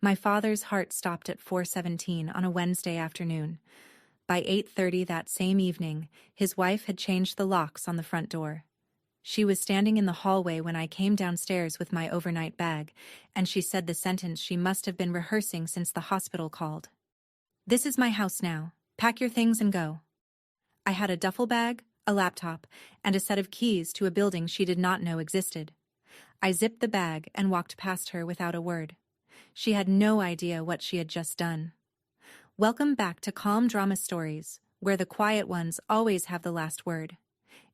My father's heart stopped at 4:17 on a Wednesday afternoon. By 8:30 that same evening, his wife had changed the locks on the front door. She was standing in the hallway when I came downstairs with my overnight bag, and she said the sentence she must have been rehearsing since the hospital called. "This is my house now. Pack your things and go." I had a duffel bag, a laptop, and a set of keys to a building she did not know existed. I zipped the bag and walked past her without a word. She had no idea what she had just done. Welcome back to Calm Drama Stories, where the quiet ones always have the last word.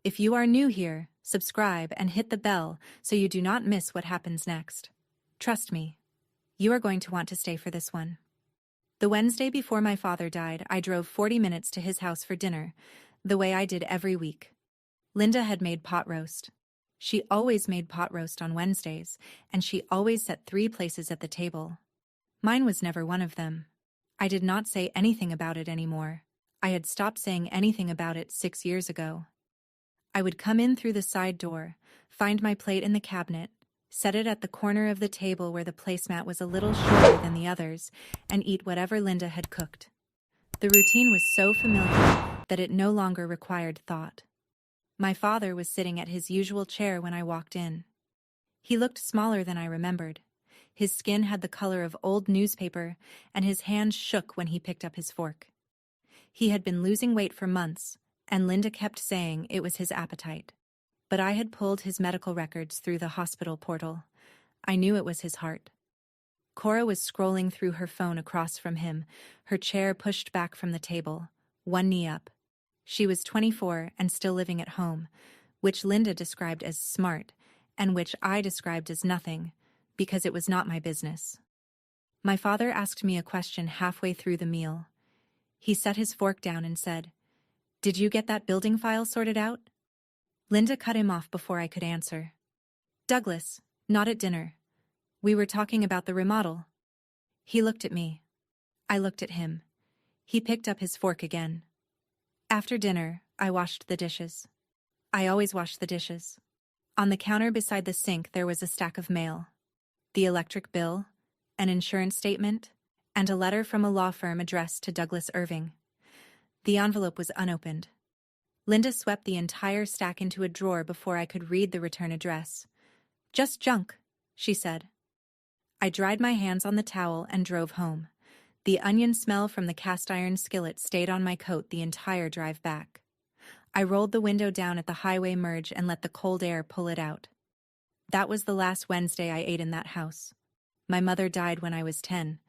If you are new here, subscribe and hit the bell so you do not miss what happens next. Trust me, you are going to want to stay for this one. The Wednesday before my father died, I drove 40 minutes to his house for dinner, the way I did every week. Linda had made pot roast. She always made pot roast on Wednesdays, and she always set 3 places at the table. Mine was never one of them. I did not say anything about it anymore. I had stopped saying anything about it 6 years ago. I would come in through the side door, find my plate in the cabinet, set it at the corner of the table where the placemat was a little shorter than the others, and eat whatever Linda had cooked. The routine was so familiar that it no longer required thought. My father was sitting at his usual chair when I walked in. He looked smaller than I remembered. His skin had the color of old newspaper, and his hands shook when he picked up his fork. He had been losing weight for months, and Linda kept saying it was his appetite. But I had pulled his medical records through the hospital portal. I knew it was his heart. Cora was scrolling through her phone across from him, her chair pushed back from the table, one knee up. She was 24 and still living at home, which Linda described as smart, and which I described as nothing, because it was not my business. My father asked me a question halfway through the meal. He set his fork down and said, "Did you get that building file sorted out?" Linda cut him off before I could answer. "Douglas, not at dinner. We were talking about the remodel." He looked at me. I looked at him. He picked up his fork again. After dinner, I washed the dishes. I always wash the dishes. On the counter beside the sink there was a stack of mail. The electric bill, an insurance statement, and a letter from a law firm addressed to Douglas Irving. The envelope was unopened. Linda swept the entire stack into a drawer before I could read the return address. "Just junk," she said. I dried my hands on the towel and drove home. The onion smell from the cast-iron skillet stayed on my coat the entire drive back. I rolled the window down at the highway merge and let the cold air pull it out. That was the last Wednesday I ate in that house. My mother died when I was 10.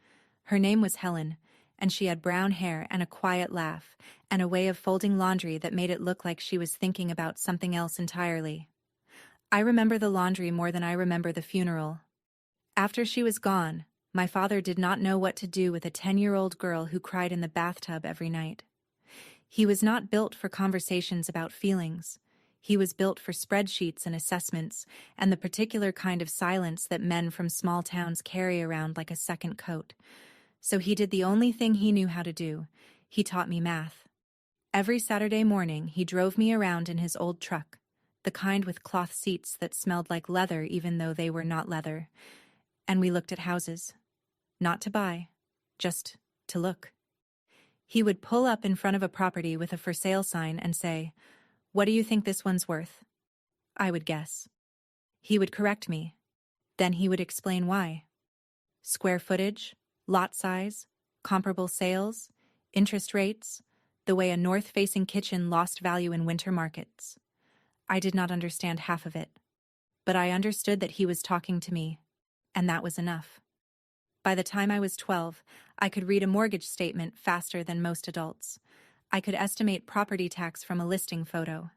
Her name was Helen, and she had brown hair and a quiet laugh, and a way of folding laundry that made it look like she was thinking about something else entirely. I remember the laundry more than I remember the funeral. After she was gone, my father did not know what to do with a 10-year-old girl who cried in the bathtub every night. He was not built for conversations about feelings. He was built for spreadsheets and assessments, and the particular kind of silence that men from small towns carry around like a second coat. So he did the only thing he knew how to do. He taught me math. Every Saturday morning, he drove me around in his old truck, the kind with cloth seats that smelled like leather even though they were not leather. And we looked at houses. Not to buy, just to look. He would pull up in front of a property with a for sale sign and say, "What do you think this one's worth?" I would guess. He would correct me. Then he would explain why. Square footage, lot size, comparable sales, interest rates, the way a north-facing kitchen lost value in winter markets. I did not understand half of it, but I understood that he was talking to me, and that was enough. By the time I was 12, I could read a mortgage statement faster than most adults. I could estimate property tax from a listing photo.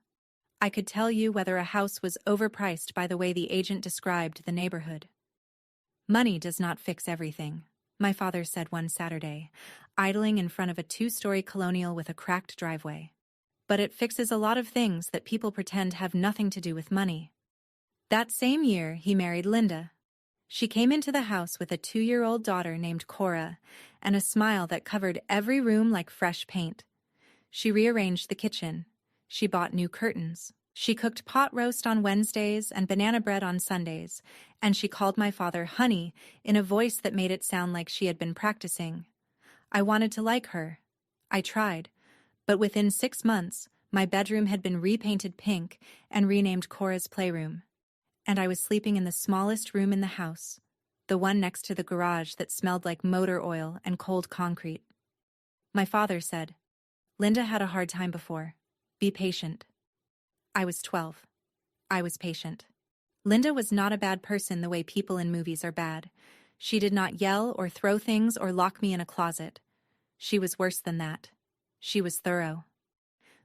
I could tell you whether a house was overpriced by the way the agent described the neighborhood. "Money does not fix everything," my father said one Saturday, idling in front of a 2-story colonial with a cracked driveway. "But it fixes a lot of things that people pretend have nothing to do with money." That same year, he married Linda. She came into the house with a 2-year-old daughter named Cora and a smile that covered every room like fresh paint. She rearranged the kitchen. She bought new curtains. She cooked pot roast on Wednesdays and banana bread on Sundays, and she called my father honey in a voice that made it sound like she had been practicing. I wanted to like her. I tried, but within 6 months, my bedroom had been repainted pink and renamed Cora's playroom. And I was sleeping in the smallest room in the house, the one next to the garage that smelled like motor oil and cold concrete. My father said, "Linda had a hard time before. Be patient." I was 12. I was patient. Linda was not a bad person the way people in movies are bad. She did not yell or throw things or lock me in a closet. She was worse than that. She was thorough.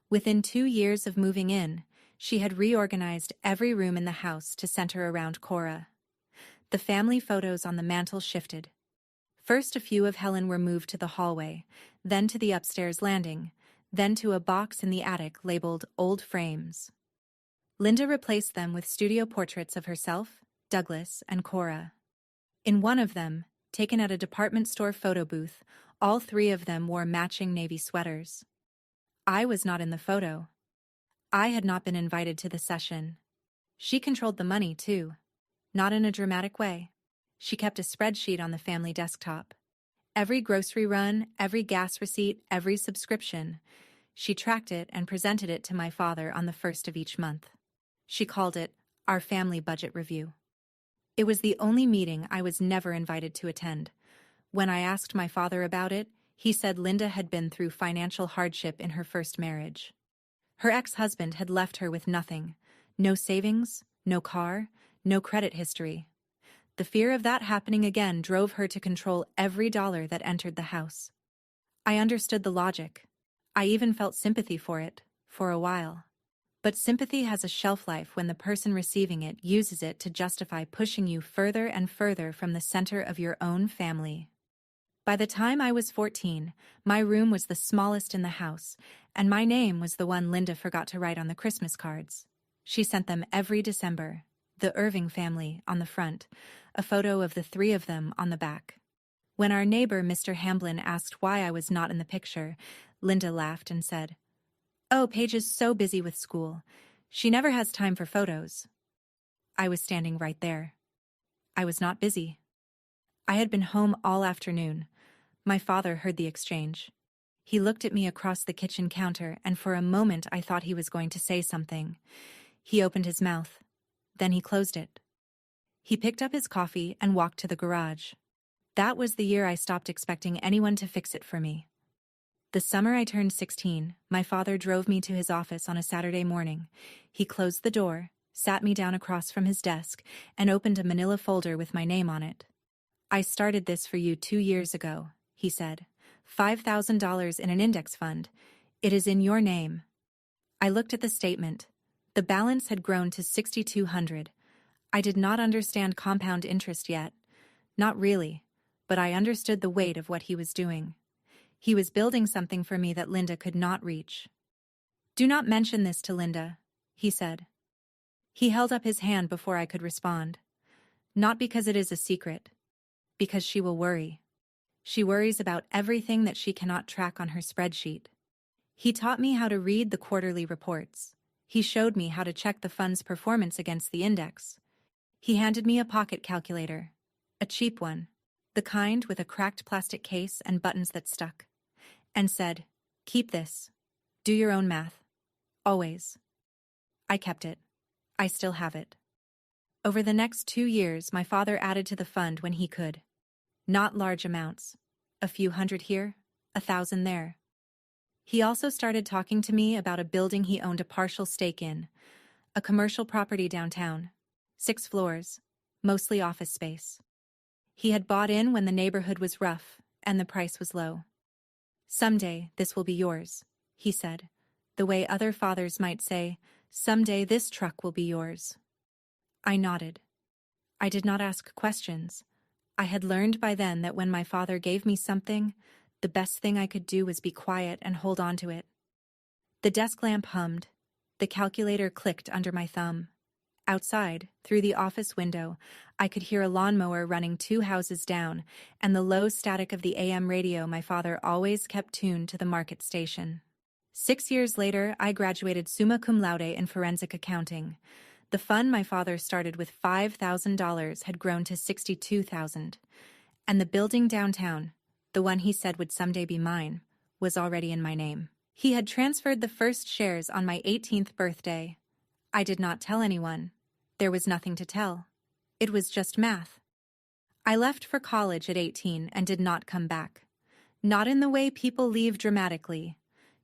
Within 2 years of moving in, she had reorganized every room in the house to center around Cora. The family photos on the mantel shifted. First, a few of Helen were moved to the hallway, then to the upstairs landing, then to a box in the attic labeled Old Frames. Linda replaced them with studio portraits of herself, Douglas, and Cora. In one of them, taken at a department store photo booth, all three of them wore matching navy sweaters. I was not in the photo. I had not been invited to the session. She controlled the money, too. Not in a dramatic way. She kept a spreadsheet on the family desktop. Every grocery run, every gas receipt, every subscription. She tracked it and presented it to my father on the first of each month. She called it our family budget review. It was the only meeting I was never invited to attend. When I asked my father about it, he said Linda had been through financial hardship in her first marriage. Her ex-husband had left her with nothing. No savings, no car, no credit history. The fear of that happening again drove her to control every dollar that entered the house. I understood the logic. I even felt sympathy for it, for a while. But sympathy has a shelf life when the person receiving it uses it to justify pushing you further and further from the center of your own family. By the time I was 14, my room was the smallest in the house, and my name was the one Linda forgot to write on the Christmas cards. She sent them every December, the Irving family on the front, a photo of the three of them on the back. When our neighbor, Mr. Hamblin, asked why I was not in the picture, Linda laughed and said, "Oh, Paige is so busy with school. She never has time for photos." I was standing right there. I was not busy. I had been home all afternoon. My father heard the exchange. He looked at me across the kitchen counter, and for a moment I thought he was going to say something. He opened his mouth. Then he closed it. He picked up his coffee and walked to the garage. That was the year I stopped expecting anyone to fix it for me. The summer I turned 16, my father drove me to his office on a Saturday morning. He closed the door, sat me down across from his desk, and opened a manila folder with my name on it. "I started this for you 2 years ago," he said. $5,000 in an index fund. It is in your name." I looked at the statement. The balance had grown to $6,200. I did not understand compound interest yet. Not really, but I understood the weight of what he was doing. He was building something for me that Linda could not reach. "Do not mention this to Linda," he said. He held up his hand before I could respond. "Not because it is a secret. Because she will worry. She worries about everything that she cannot track on her spreadsheet." He taught me how to read the quarterly reports. He showed me how to check the fund's performance against the index. He handed me a pocket calculator, a cheap one, the kind with a cracked plastic case and buttons that stuck, and said, "Keep this. Do your own math. Always." I kept it. I still have it. Over the next 2 years, my father added to the fund when he could. Not large amounts. A few hundred here, 1,000 there. He also started talking to me about a building he owned a partial stake in, a commercial property downtown, 6 floors, mostly office space. He had bought in when the neighborhood was rough and the price was low. "Someday this will be yours," he said, the way other fathers might say, "Someday this truck will be yours." I nodded. I did not ask questions. I had learned by then that when my father gave me something, the best thing I could do was be quiet and hold on to it. The desk lamp hummed. The calculator clicked under my thumb. Outside, through the office window, I could hear a lawnmower running 2 houses down and the low static of the AM radio my father always kept tuned to the market station. 6 years later, I graduated summa cum laude in forensic accounting. The fund my father started with $5,000 had grown to $62,000. And the building downtown, the one he said would someday be mine, was already in my name. He had transferred the first shares on my 18th birthday. I did not tell anyone. There was nothing to tell. It was just math. I left for college at 18 and did not come back. Not in the way people leave dramatically.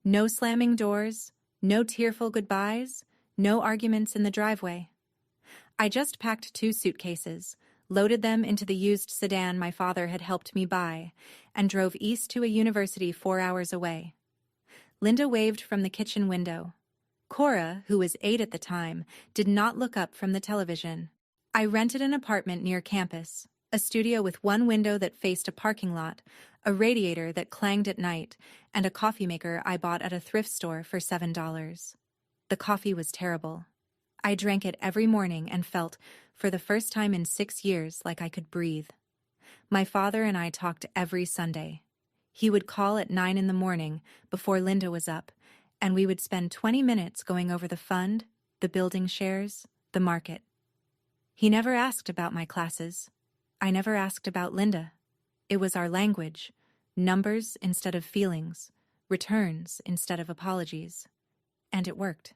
No slamming doors, no tearful goodbyes, no arguments in the driveway. I just packed 2 suitcases, loaded them into the used sedan my father had helped me buy, and drove east to a university 4 hours away. Linda waved from the kitchen window. Cora, who was 8 at the time, did not look up from the television. I rented an apartment near campus, a studio with one window that faced a parking lot, a radiator that clanged at night, and a coffee maker I bought at a thrift store for $7. The coffee was terrible. I drank it every morning and felt, for the first time in 6 years, like I could breathe. My father and I talked every Sunday. He would call at 9 in the morning, before Linda was up, and we would spend 20 minutes going over the fund, the building shares, the market. He never asked about my classes. I never asked about Linda. It was our language, numbers instead of feelings, returns instead of apologies. And it worked.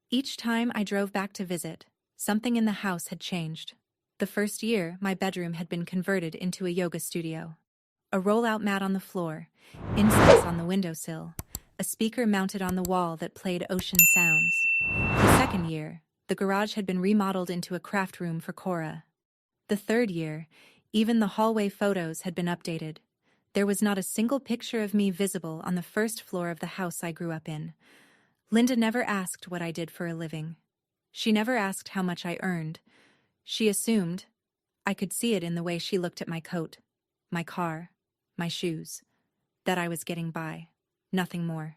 Each time I drove back to visit, something in the house had changed. The first year, my bedroom had been converted into a yoga studio. A roll-out mat on the floor, incense on the windowsill, a speaker mounted on the wall that played ocean sounds. The second year, the garage had been remodeled into a craft room for Cora. The third year, even the hallway photos had been updated. There was not a single picture of me visible on the first floor of the house I grew up in. Linda never asked what I did for a living. She never asked how much I earned. She assumed, I could see it in the way she looked at my coat, my car, my shoes, that I was getting by, nothing more.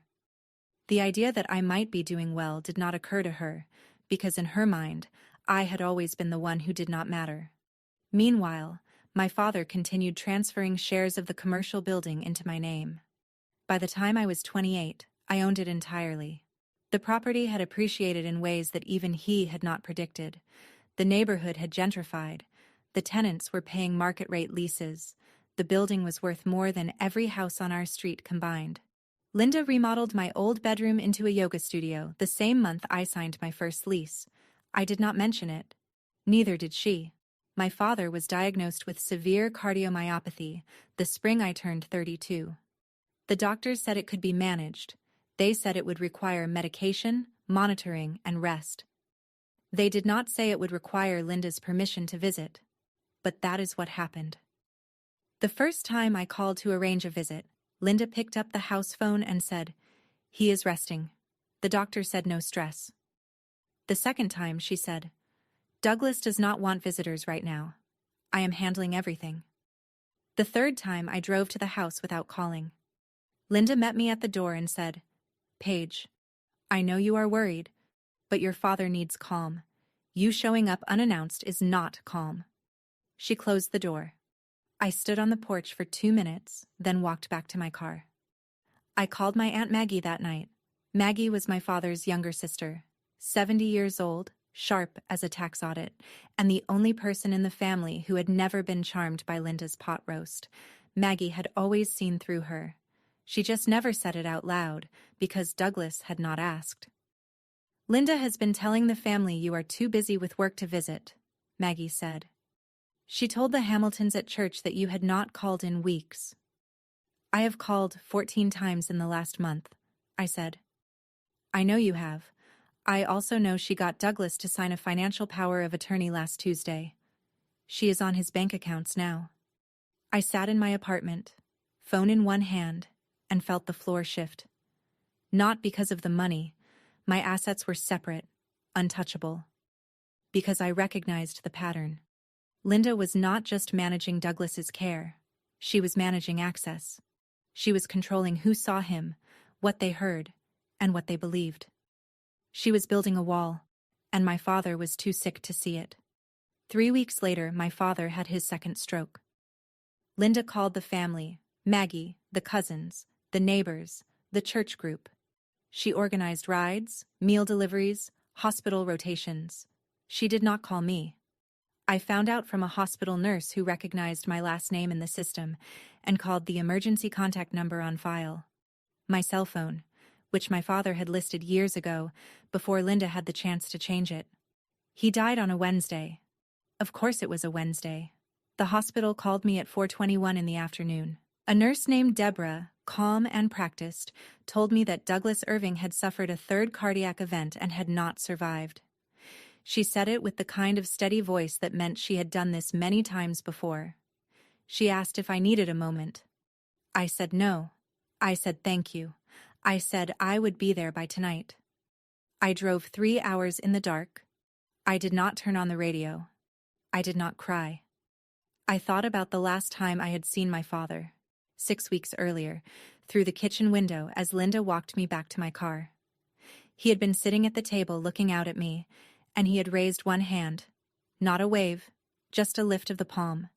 The idea that I might be doing well did not occur to her, because in her mind, I had always been the one who did not matter. Meanwhile, my father continued transferring shares of the commercial building into my name. By the time I was 28, I owned it entirely. The property had appreciated in ways that even he had not predicted. The neighborhood had gentrified. The tenants were paying market-rate leases. The building was worth more than every house on our street combined. Linda remodeled my old bedroom into a yoga studio the same month I signed my first lease. I did not mention it. Neither did she. My father was diagnosed with severe cardiomyopathy the spring I turned 32. The doctors said it could be managed. They said it would require medication, monitoring, and rest. They did not say it would require Linda's permission to visit. But that is what happened. The first time I called to arrange a visit, Linda picked up the house phone and said, "He is resting." The doctor said no stress. The second time she said, "Douglas does not want visitors right now. I am handling everything." The third time I drove to the house without calling. Linda met me at the door and said, "Paige, I know you are worried, but your father needs calm. You showing up unannounced is not calm." She closed the door. I stood on the porch for 2 minutes, then walked back to my car. I called my Aunt Maggie that night. Maggie was my father's younger sister, 70 years old, sharp as a tax audit, and the only person in the family who had never been charmed by Linda's pot roast. Maggie had always seen through her. She just never said it out loud, because Douglas had not asked. "Linda has been telling the family you are too busy with work to visit," Maggie said. "She told the Hamiltons at church that you had not called in weeks." "I have called 14 times in the last month," I said. "I know you have. I also know she got Douglas to sign a financial power of attorney last Tuesday. She is on his bank accounts now." I sat in my apartment, phone in one hand, and felt the floor shift. Not because of the money. My assets were separate, untouchable. Because I recognized the pattern. Linda was not just managing Douglas's care. She was managing access. She was controlling who saw him, what they heard, and what they believed. She was building a wall, and my father was too sick to see it. 3 weeks later, my father had his second stroke. Linda called the family, Maggie, the cousins, the neighbors, the church group. She organized rides, meal deliveries, hospital rotations. She did not call me. I found out from a hospital nurse who recognized my last name in the system and called the emergency contact number on file. My cell phone, which my father had listed years ago before Linda had the chance to change it. He died on a Wednesday. Of course it was a Wednesday. The hospital called me at 4:21 in the afternoon. A nurse named Deborah, calm and practiced, told me that Douglas Irving had suffered a third cardiac event and had not survived. She said it with the kind of steady voice that meant she had done this many times before. She asked if I needed a moment. I said no. I said thank you. I said I would be there by tonight. I drove 3 hours in the dark. I did not turn on the radio. I did not cry. I thought about the last time I had seen my father, 6 weeks earlier, through the kitchen window as Linda walked me back to my car. He had been sitting at the table looking out at me, and he had raised one hand, not a wave, just a lift of the palm,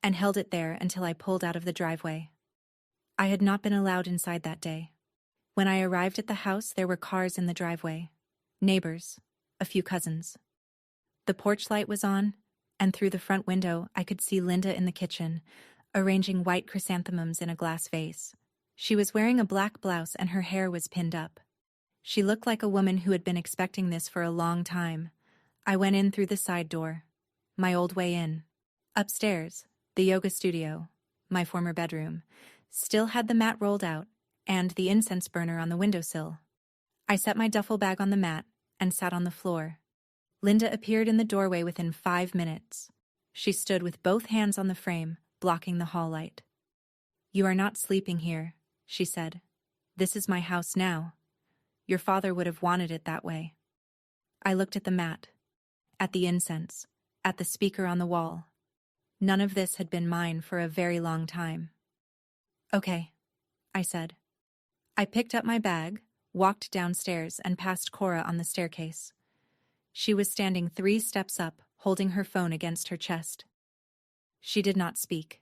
and held it there until I pulled out of the driveway. I had not been allowed inside that day. When I arrived at the house, there were cars in the driveway, neighbors, a few cousins. The porch light was on, and through the front window I could see Linda in the kitchen, arranging white chrysanthemums in a glass vase. She was wearing a black blouse and her hair was pinned up. She looked like a woman who had been expecting this for a long time. I went in through the side door, my old way in. Upstairs, the yoga studio, my former bedroom, still had the mat rolled out and the incense burner on the windowsill. I set my duffel bag on the mat and sat on the floor. Linda appeared in the doorway within 5 minutes. She stood with both hands on the frame, blocking the hall light. "You are not sleeping here," she said. "This is my house now. Your father would have wanted it that way." I looked at the mat, at the incense, at the speaker on the wall. None of this had been mine for a very long time. "Okay," I said. I picked up my bag, walked downstairs, and passed Cora on the staircase. She was standing 3 steps up, holding her phone against her chest. She did not speak.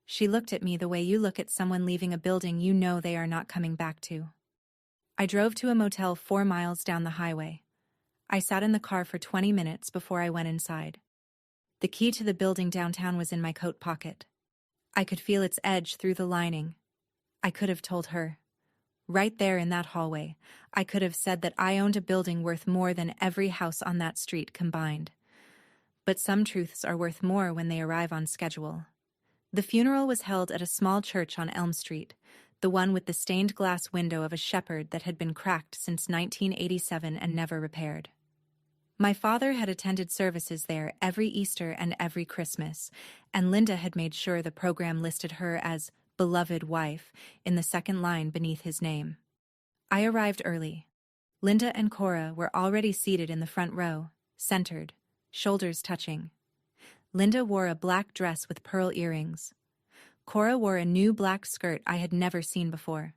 She looked at me the way you look at someone leaving a building you know they are not coming back to. I drove to a motel 4 miles down the highway. I sat in the car for 20 minutes before I went inside. The key to the building downtown was in my coat pocket. I could feel its edge through the lining. I could have told her. Right there in that hallway, I could have said that I owned a building worth more than every house on that street combined. But some truths are worth more when they arrive on schedule. The funeral was held at a small church on Elm Street, the one with the stained glass window of a shepherd that had been cracked since 1987 and never repaired. My father had attended services there every Easter and every Christmas, and Linda had made sure the program listed her as beloved wife in the second line beneath his name. I arrived early. Linda and Cora were already seated in the front row, centered, shoulders touching. Linda wore a black dress with pearl earrings. Cora wore a new black skirt I had never seen before.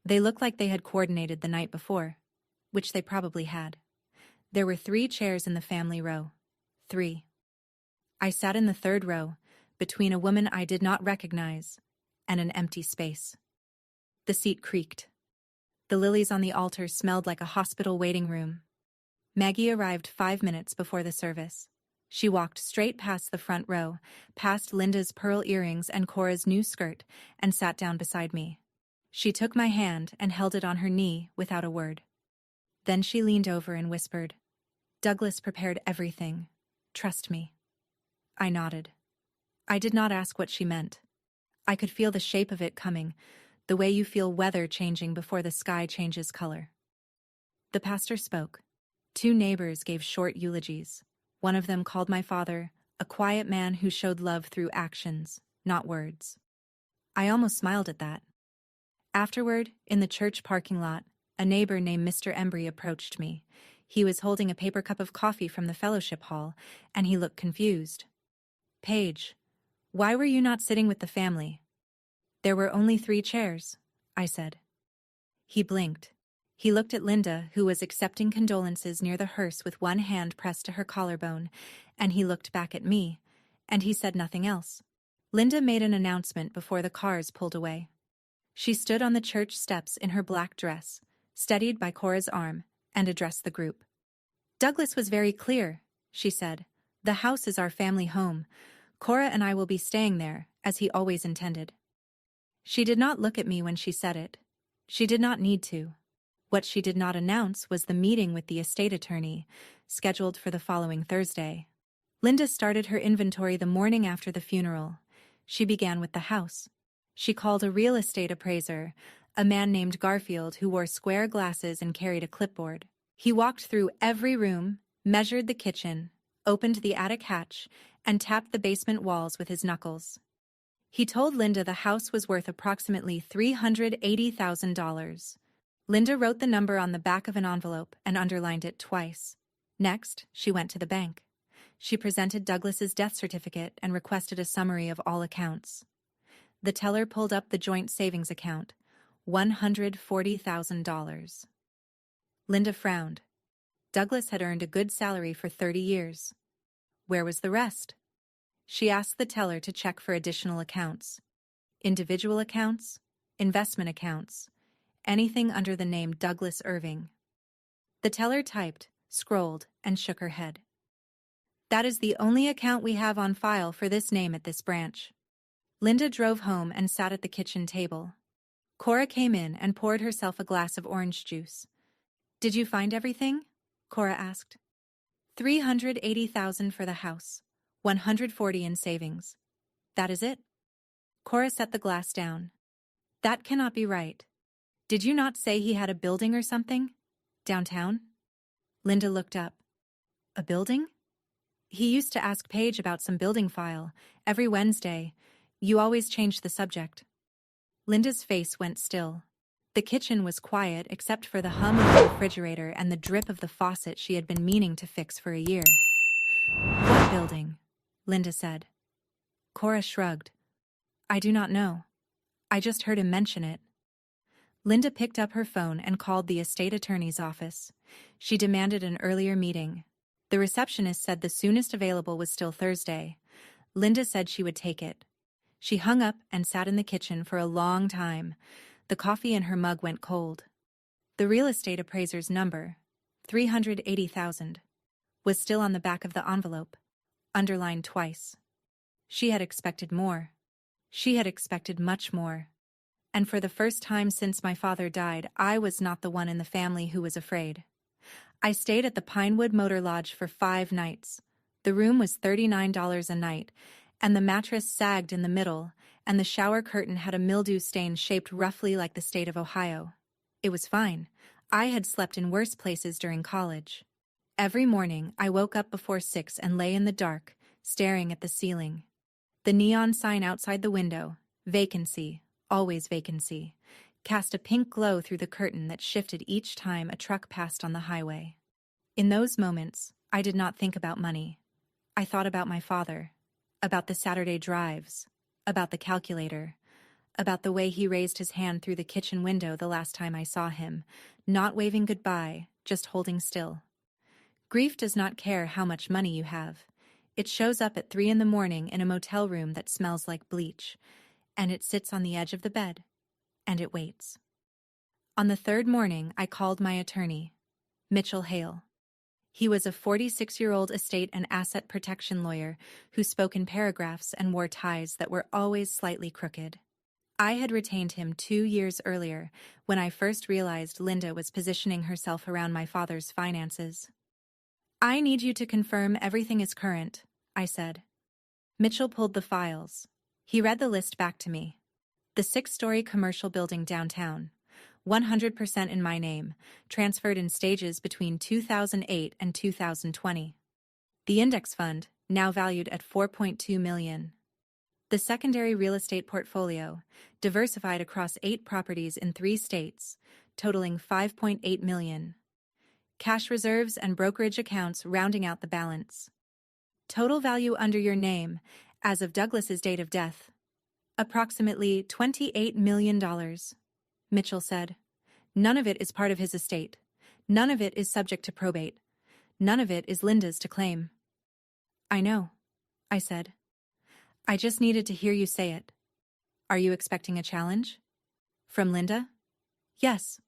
They looked like they had coordinated the night before, which they probably had. There were 3 chairs in the family row. 3. I sat in the 3rd row, between a woman I did not recognize and an empty space. The seat creaked. The lilies on the altar smelled like a hospital waiting room. Maggie arrived 5 minutes before the service. She walked straight past the front row, past Linda's pearl earrings and Cora's new skirt, and sat down beside me. She took my hand and held it on her knee without a word. Then she leaned over and whispered, "Douglas prepared everything. Trust me." I nodded. I did not ask what she meant. I could feel the shape of it coming, the way you feel weather changing before the sky changes color. The pastor spoke. 2 neighbors gave short eulogies. One of them called my father a quiet man who showed love through actions, not words. I almost smiled at that. Afterward, in the church parking lot, a neighbor named Mr. Embry approached me. He was holding a paper cup of coffee from the fellowship hall, and he looked confused. "Paige, why were you not sitting with the family?" "There were only 3 chairs," I said. He blinked. He looked at Linda, who was accepting condolences near the hearse with one hand pressed to her collarbone, and he looked back at me, and he said nothing else. Linda made an announcement before the cars pulled away. She stood on the church steps in her black dress, steadied by Cora's arm, and addressed the group. "Douglas was very clear," she said. "The house is our family home. Cora and I will be staying there, as he always intended." She did not look at me when she said it. She did not need to. What she did not announce was the meeting with the estate attorney, scheduled for the following Thursday. Linda started her inventory the morning after the funeral. She began with the house. She called a real estate appraiser, a man named Garfield who wore square glasses and carried a clipboard. He walked through every room, measured the kitchen, opened the attic hatch, and tapped the basement walls with his knuckles. He told Linda the house was worth approximately $380,000. Linda wrote the number on the back of an envelope and underlined it twice. Next, she went to the bank. She presented Douglas's death certificate and requested a summary of all accounts. The teller pulled up the joint savings account, $140,000. Linda frowned. Douglas had earned a good salary for 30 years. Where was the rest? She asked the teller to check for additional accounts. Individual accounts, investment accounts, anything under the name Douglas Irving. The teller typed, scrolled, and shook her head. "That is the only account we have on file for this name at this branch." Linda drove home and sat at the kitchen table. Cora came in and poured herself a glass of orange juice. "Did you find everything?" Cora asked. $380,000 for the house, $140,000 in savings. That is it. Cora set the glass down. "That cannot be right. Did you not say he had a building or something? Downtown?" Linda looked up. "A building?" "He used to ask Paige about some building file, every Wednesday. You always changed the subject." Linda's face went still. The kitchen was quiet except for the hum of the refrigerator and the drip of the faucet she had been meaning to fix for a year. "What building?" Linda said. Cora shrugged. "I do not know. I just heard him mention it." Linda picked up her phone and called the estate attorney's office. She demanded an earlier meeting. The receptionist said the soonest available was still Thursday. Linda said she would take it. She hung up and sat in the kitchen for a long time. The coffee in her mug went cold. The real estate appraiser's number, $380,000, was still on the back of the envelope, underlined twice. She had expected more. She had expected much more. And for the first time since my father died, I was not the one in the family who was afraid. I stayed at the Pinewood Motor Lodge for 5 nights. The room was $39 a night, and the mattress sagged in the middle, and the shower curtain had a mildew stain shaped roughly like the state of Ohio. It was fine. I had slept in worse places during college. Every morning, I woke up before 6 and lay in the dark, staring at the ceiling. The neon sign outside the window, vacancy, always vacancy, cast a pink glow through the curtain that shifted each time a truck passed on the highway. In those moments, I did not think about money. I thought about my father, about the Saturday drives, about the calculator, about the way he raised his hand through the kitchen window the last time I saw him, not waving goodbye, just holding still. Grief does not care how much money you have. It shows up at 3 in the morning in a motel room that smells like bleach, and it sits on the edge of the bed, and it waits. On the 3rd morning, I called my attorney, Mitchell Hale. He was a 46-year-old estate and asset protection lawyer who spoke in paragraphs and wore ties that were always slightly crooked. I had retained him 2 years earlier when I first realized Linda was positioning herself around my father's finances. "I need you to confirm everything is current," I said. Mitchell pulled the files. He read the list back to me. The 6-story commercial building downtown, 100% in my name, transferred in stages between 2008 and 2020. The index fund, now valued at $4.2 million. The secondary real estate portfolio, diversified across 8 properties in 3 states, totaling $5.8 million. Cash reserves and brokerage accounts rounding out the balance. Total value under your name, as of Douglas's date of death, approximately $28 million, Mitchell said. None of it is part of his estate. None of it is subject to probate. None of it is Linda's to claim. "I know," I said. "I just needed to hear you say it. Are you expecting a challenge?" "From Linda?" "Yes."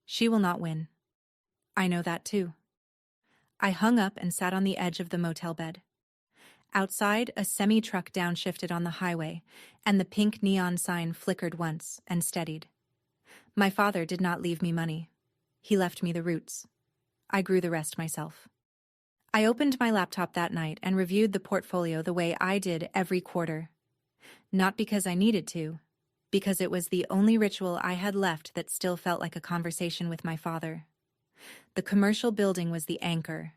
She will not win. I know that too. I hung up and sat on the edge of the motel bed. Outside, a semi-truck downshifted on the highway, and the pink neon sign flickered once and steadied. My father did not leave me money. He left me the roots. I grew the rest myself. I opened my laptop that night and reviewed the portfolio the way I did every quarter. Not because I needed to, because it was the only ritual I had left that still felt like a conversation with my father. The commercial building was the anchor.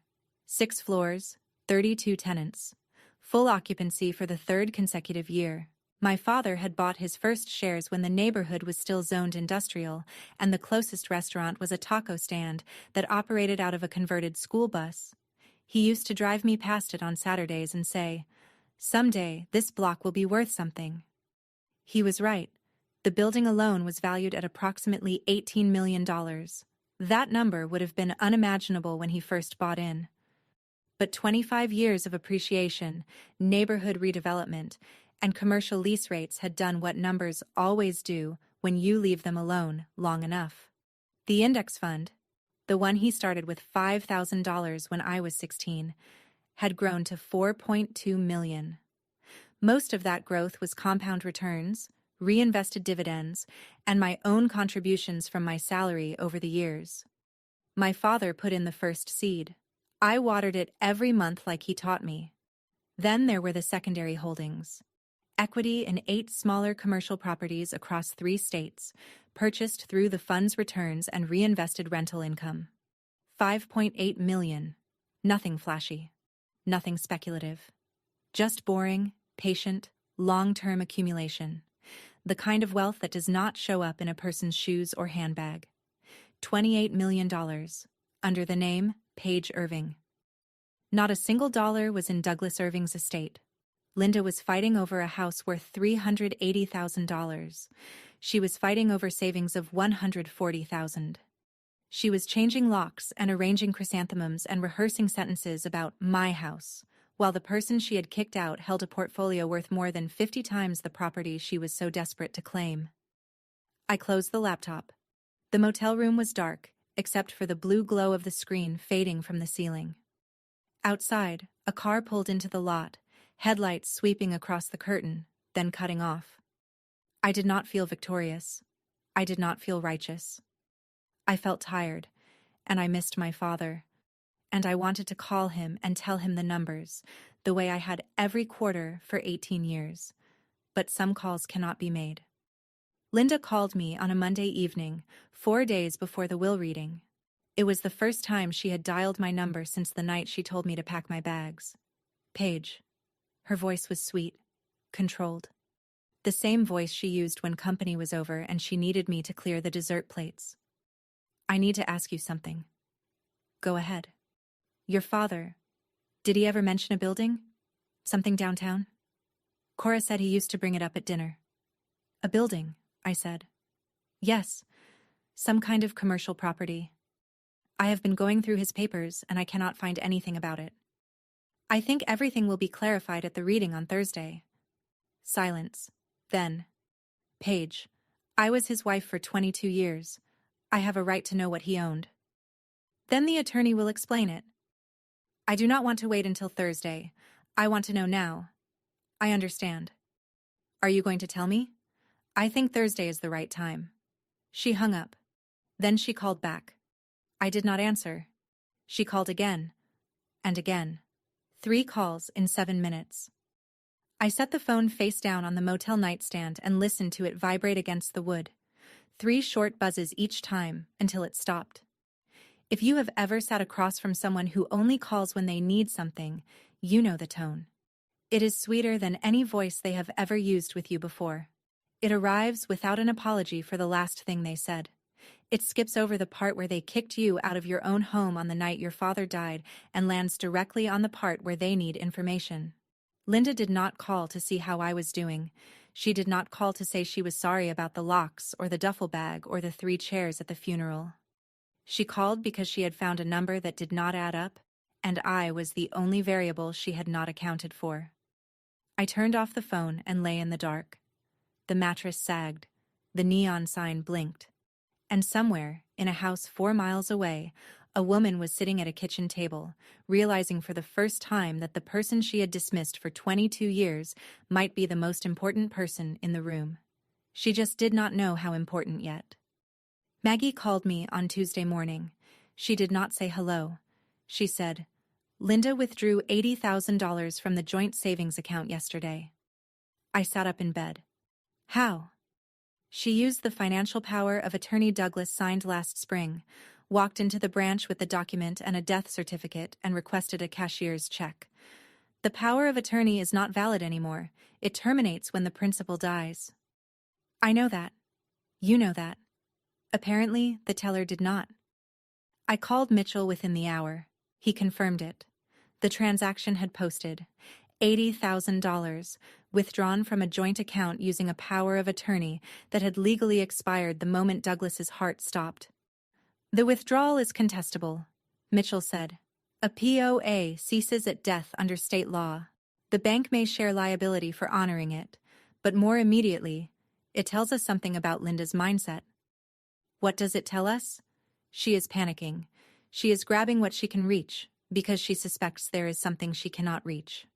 6 floors, 32 tenants. Full occupancy for the 3rd consecutive year. My father had bought his first shares when the neighborhood was still zoned industrial, and the closest restaurant was a taco stand that operated out of a converted school bus. He used to drive me past it on Saturdays and say, "Someday, this block will be worth something." He was right. The building alone was valued at approximately $18 million. That number would have been unimaginable when he first bought in. But 25 years of appreciation, neighborhood redevelopment, and commercial lease rates had done what numbers always do when you leave them alone long enough. The index fund, the one he started with $5,000 when I was 16, had grown to $4.2 million. Most of that growth was compound returns, reinvested dividends, and my own contributions from my salary over the years. My father put in the first seed. I watered it every month like he taught me. Then there were the secondary holdings. Equity in 8 smaller commercial properties across 3 states, purchased through the fund's returns and reinvested rental income. $5.8 million. Nothing flashy. Nothing speculative. Just boring, patient, long-term accumulation. The kind of wealth that does not show up in a person's shoes or handbag. $28 million. Under the name Paige Irving. Not a single dollar was in Douglas Irving's estate. Linda was fighting over a house worth $380,000. She was fighting over savings of $140,000. She was changing locks and arranging chrysanthemums and rehearsing sentences about my house, while the person she had kicked out held a portfolio worth more than 50 times the property she was so desperate to claim. I closed the laptop. The motel room was dark, except for the blue glow of the screen fading from the ceiling. Outside, a car pulled into the lot, headlights sweeping across the curtain, then cutting off. I did not feel victorious. I did not feel righteous. I felt tired, and I missed my father, and I wanted to call him and tell him the numbers, the way I had every quarter for 18 years. But some calls cannot be made. Linda called me on a Monday evening, 4 days before the will reading. It was the first time she had dialed my number since the night she told me to pack my bags. Paige. Her voice was sweet, controlled. The same voice she used when company was over and she needed me to clear the dessert plates. "I need to ask you something." "Go ahead." "Your father, did he ever mention a building? Something downtown?" Cora said he used to bring it up at dinner. "A building," I said. "Yes, some kind of commercial property. I have been going through his papers and I cannot find anything about it. I think everything will be clarified at the reading on Thursday." Silence. Then, "Paige, I was his wife for 22 years. I have a right to know what he owned." "Then the attorney will explain it." "I do not want to wait until Thursday. I want to know now." "I understand." "Are you going to tell me?" "I think Thursday is the right time." She hung up. Then she called back. I did not answer. She called again. And again. 3 calls in 7 minutes. I set the phone face down on the motel nightstand and listened to it vibrate against the wood. 3 short buzzes each time until it stopped. If you have ever sat across from someone who only calls when they need something, you know the tone. It is sweeter than any voice they have ever used with you before. It arrives without an apology for the last thing they said. It skips over the part where they kicked you out of your own home on the night your father died and lands directly on the part where they need information. Linda did not call to see how I was doing. She did not call to say she was sorry about the locks or the duffel bag or the 3 chairs at the funeral. She called because she had found a number that did not add up, and I was the only variable she had not accounted for. I turned off the phone and lay in the dark. The mattress sagged. The neon sign blinked. And somewhere, in a house 4 miles away, a woman was sitting at a kitchen table, realizing for the first time that the person she had dismissed for 22 years might be the most important person in the room. She just did not know how important yet. Maggie called me on Tuesday morning. She did not say hello. She said, "Linda withdrew $80,000 from the joint savings account yesterday." I sat up in bed. How? She used the financial power of attorney Douglas signed last spring, walked into the branch with the document and a death certificate, and requested a cashier's check. The power of attorney is not valid anymore. It terminates when the principal dies. I know that. You know that. Apparently, the teller did not. I called Mitchell within the hour. He confirmed it. The transaction had posted $80,000, withdrawn from a joint account using a power of attorney that had legally expired the moment Douglas's heart stopped. "The withdrawal is contestable," Mitchell said. "A POA ceases at death under state law. The bank may share liability for honoring it, but more immediately, it tells us something about Linda's mindset." What does it tell us? She is panicking. She is grabbing what she can reach, because she suspects there is something she cannot reach.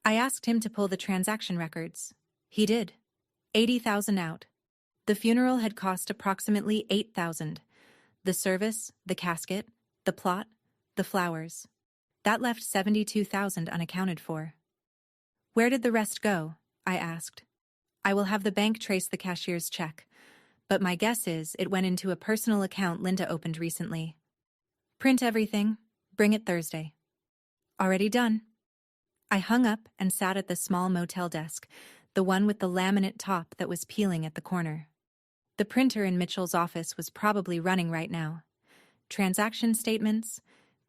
I asked him to pull the transaction records. He did. 80,000 out. The funeral had cost approximately 8,000. The service, the casket, the plot, the flowers. That left 72,000 unaccounted for. Where did the rest go? I asked. I will have the bank trace the cashier's check, but my guess is it went into a personal account Linda opened recently. Print everything. Bring it Thursday. Already done. I hung up and sat at the small motel desk, the one with the laminate top that was peeling at the corner. The printer in Mitchell's office was probably running right now. Transaction statements,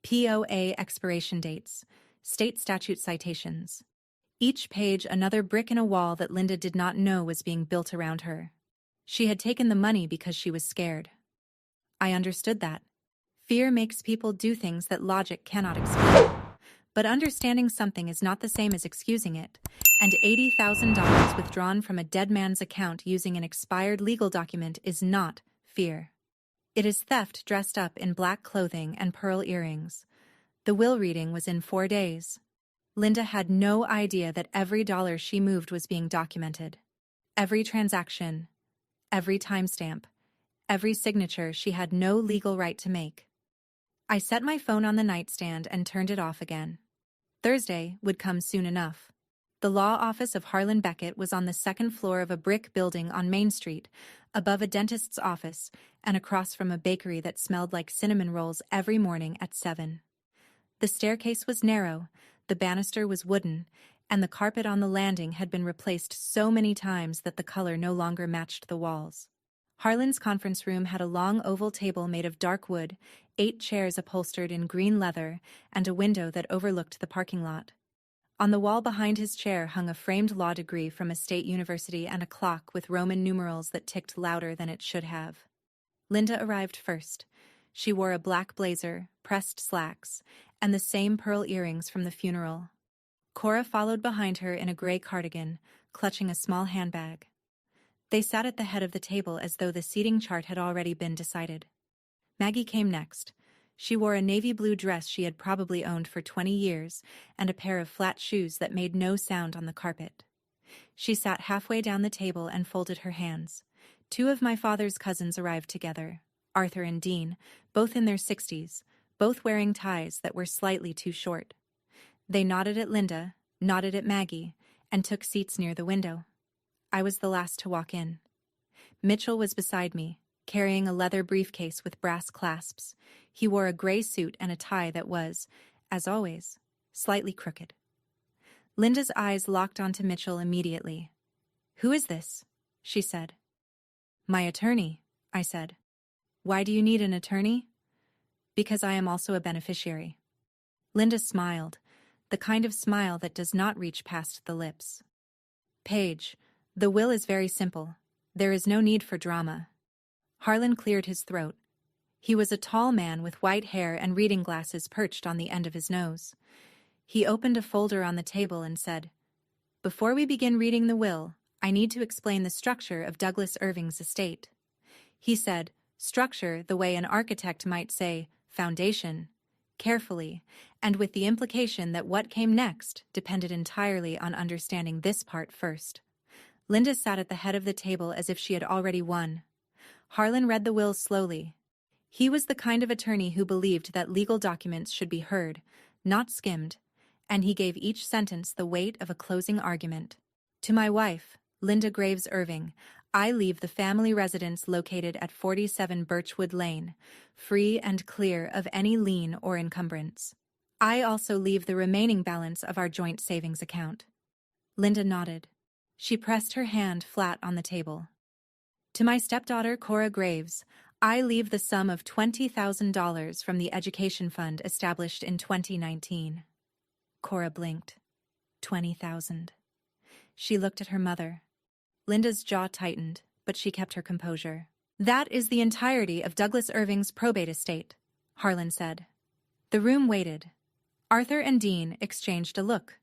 POA expiration dates, state statute citations. Each page another brick in a wall that Linda did not know was being built around her. She had taken the money because she was scared. I understood that. Fear makes people do things that logic cannot explain. But understanding something is not the same as excusing it, and $80,000 withdrawn from a dead man's account using an expired legal document is not fear. It is theft dressed up in black clothing and pearl earrings. The will reading was in 4 days. Linda had no idea that every dollar she moved was being documented. Every transaction, every timestamp, every signature she had no legal right to make. I set my phone on the nightstand and turned it off again. Thursday would come soon enough. The law office of Harlan Beckett was on the second floor of a brick building on Main Street, above a dentist's office and across from a bakery that smelled like cinnamon rolls every morning at 7. The staircase was narrow, the banister was wooden, and the carpet on the landing had been replaced so many times that the color no longer matched the walls. Harlan's conference room had a long oval table made of dark wood, 8 chairs upholstered in green leather, and a window that overlooked the parking lot. On the wall behind his chair hung a framed law degree from a state university and a clock with Roman numerals that ticked louder than it should have. Linda arrived first. She wore a black blazer, pressed slacks, and the same pearl earrings from the funeral. Cora followed behind her in a gray cardigan, clutching a small handbag. They sat at the head of the table as though the seating chart had already been decided. Maggie came next. She wore a navy blue dress she had probably owned for 20 years and a pair of flat shoes that made no sound on the carpet. She sat halfway down the table and folded her hands. 2 of my father's cousins arrived together, Arthur and Dean, both in their 60s, both wearing ties that were slightly too short. They nodded at Linda, nodded at Maggie, and took seats near the window. I was the last to walk in. Mitchell was beside me, carrying a leather briefcase with brass clasps. He wore a gray suit and a tie that was, as always, slightly crooked. Linda's eyes locked onto Mitchell immediately. "Who is this?" she said. "My attorney," I said. "Why do you need an attorney?" "Because I am also a beneficiary." Linda smiled, the kind of smile that does not reach past the lips. "Paige, the will is very simple. There is no need for drama." Harlan cleared his throat. He was a tall man with white hair and reading glasses perched on the end of his nose. He opened a folder on the table and said, "Before we begin reading the will, I need to explain the structure of Douglas Irving's estate." He said, Structure the way an architect might say, foundation, carefully, and with the implication that what came next depended entirely on understanding this part first. Linda sat at the head of the table as if she had already won. Harlan read the will slowly. He was the kind of attorney who believed that legal documents should be heard, not skimmed, and he gave each sentence the weight of a closing argument. To my wife, Linda Graves Irving, I leave the family residence located at 47 Birchwood Lane, free and clear of any lien or encumbrance. I also leave the remaining balance of our joint savings account. Linda nodded. She pressed her hand flat on the table. To my stepdaughter, Cora Graves, I leave the sum of $20,000 from the education fund established in 2019. Cora blinked. 20,000. She looked at her mother. Linda's jaw tightened, but she kept her composure. That is the entirety of Douglas Irving's probate estate, Harlan said. The room waited. Arthur and Dean exchanged a look.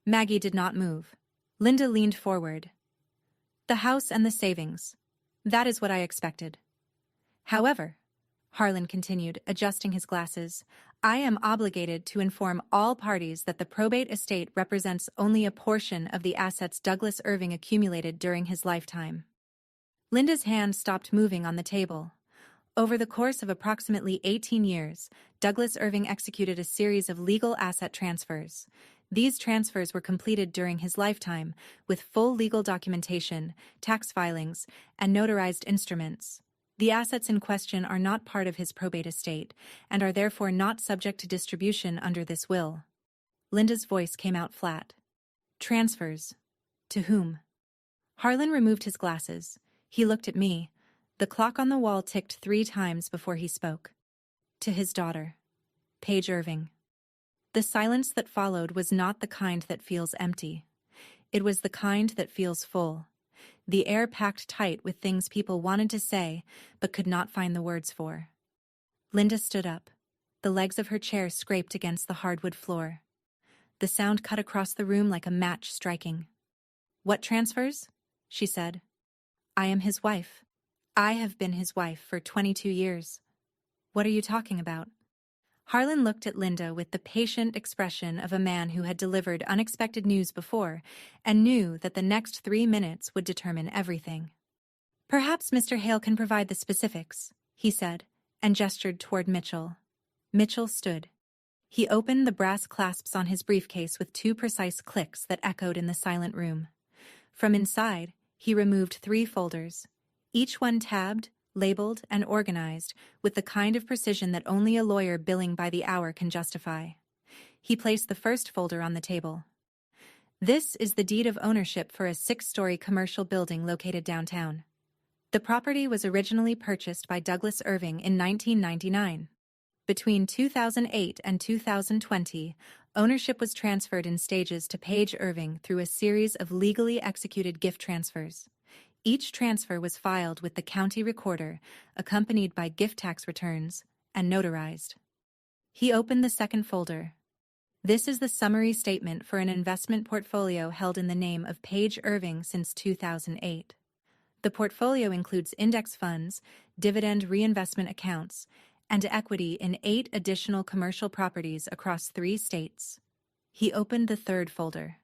Maggie did not move. Linda leaned forward. The house and the savings. That is what I expected. However, Harlan continued, adjusting his glasses, I am obligated to inform all parties that the probate estate represents only a portion of the assets Douglas Irving accumulated during his lifetime. Linda's hand stopped moving on the table. Over the course of approximately 18 years, Douglas Irving executed a series of legal asset transfers. These transfers were completed during his lifetime, with full legal documentation, tax filings, and notarized instruments. The assets in question are not part of his probate estate, and are therefore not subject to distribution under this will. Linda's voice came out flat. Transfers. To whom? Harlan removed his glasses. He looked at me. The clock on the wall ticked 3 times before he spoke. To his daughter, Paige Irving. The silence that followed was not the kind that feels empty. It was the kind that feels full. The air packed tight with things people wanted to say, but could not find the words for. Linda stood up. The legs of her chair scraped against the hardwood floor. The sound cut across the room like a match striking. What transfers? She said. I am his wife. I have been his wife for 22 years. What are you talking about? Harlan looked at Linda with the patient expression of a man who had delivered unexpected news before and knew that the next 3 minutes would determine everything. Perhaps Mr. Hale can provide the specifics, he said, and gestured toward Mitchell. Mitchell stood. He opened the brass clasps on his briefcase with 2 precise clicks that echoed in the silent room. From inside, he removed 3 folders, each one tabbed, labeled, and organized with the kind of precision that only a lawyer billing by the hour can justify. He placed the first folder on the table. This is the deed of ownership for a 6-story commercial building located downtown. The property was originally purchased by Douglas Irving in 1999. Between 2008 and 2020, ownership was transferred in stages to Paige Irving through a series of legally executed gift transfers. Each transfer was filed with the county recorder, accompanied by gift tax returns, and notarized. He opened the second folder. This is the summary statement for an investment portfolio held in the name of Paige Irving since 2008. The portfolio includes index funds, dividend reinvestment accounts, and equity in 8 additional commercial properties across 3 states. He opened the third folder.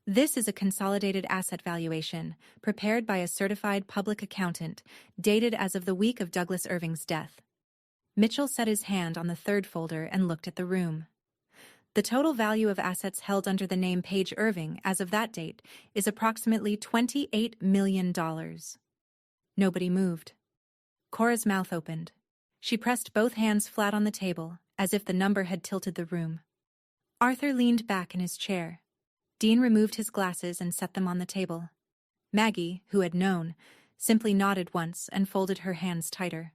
This is a consolidated asset valuation, prepared by a certified public accountant, dated as of the week of Douglas Irving's death. Mitchell set his hand on the third folder and looked at the room. The total value of assets held under the name Paige Irving as of that date is approximately $28 million. Nobody moved. Cora's mouth opened. She pressed both hands flat on the table, as if the number had tilted the room. Arthur leaned back in his chair. Dean removed his glasses and set them on the table. Maggie, who had known, simply nodded once and folded her hands tighter.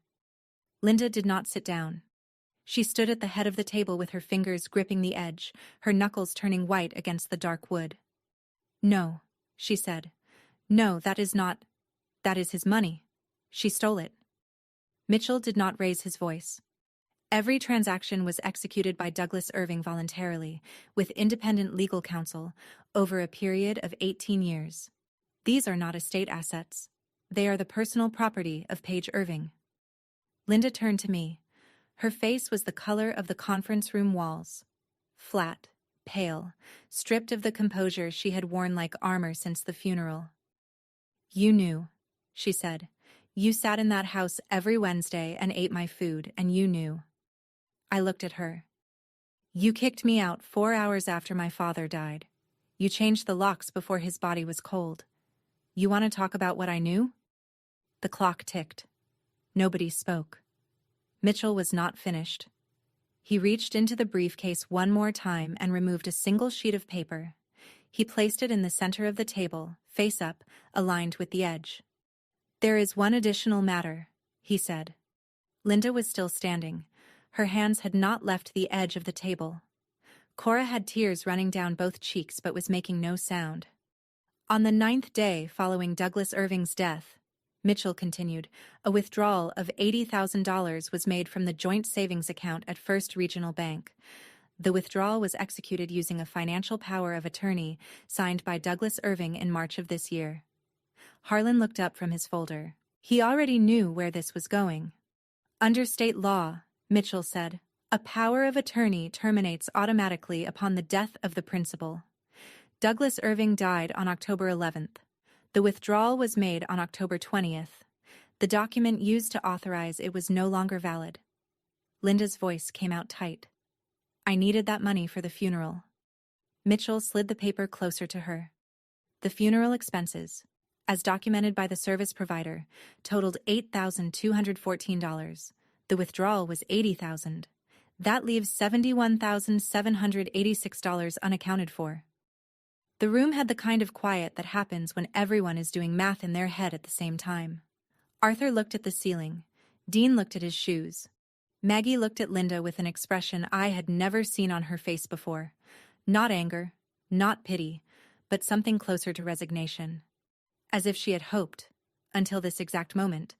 Linda did not sit down. She stood at the head of the table with her fingers gripping the edge, her knuckles turning white against the dark wood. No, she said. No, that is his money. She stole it. Mitchell did not raise his voice. Every transaction was executed by Douglas Irving voluntarily, with independent legal counsel, over a period of 18 years. These are not estate assets. They are the personal property of Paige Irving. Linda turned to me. Her face was the color of the conference room walls. Flat, pale, stripped of the composure she had worn like armor since the funeral. "You knew," she said. "You sat in that house every Wednesday and ate my food, and you knew." I looked at her. "You kicked me out 4 hours after my father died. You changed the locks before his body was cold. You want to talk about what I knew?" The clock ticked. Nobody spoke. Mitchell was not finished. He reached into the briefcase one more time and removed a single sheet of paper. He placed it in the center of the table, face up, aligned with the edge. "There is one additional matter," he said. Linda was still standing. Her hands had not left the edge of the table. Cora had tears running down both cheeks but was making no sound. "On the 9th day following Douglas Irving's death," Mitchell continued, "a withdrawal of $80,000 was made from the joint savings account at First Regional Bank. The withdrawal was executed using a financial power of attorney signed by Douglas Irving in March of this year." Harlan looked up from his folder. He already knew where this was going. "Under state law," Mitchell said, "a power of attorney terminates automatically upon the death of the principal. Douglas Irving died on October 11th. The withdrawal was made on October 20th. The document used to authorize it was no longer valid." Linda's voice came out tight. "I needed that money for the funeral." Mitchell slid the paper closer to her. "The funeral expenses, as documented by the service provider, totaled $8,214. The withdrawal was $80,000. That leaves $71,786 unaccounted for." The room had the kind of quiet that happens when everyone is doing math in their head at the same time. Arthur looked at the ceiling. Dean looked at his shoes. Maggie looked at Linda with an expression I had never seen on her face before. Not anger, not pity, but something closer to resignation. As if she had hoped, until this exact moment,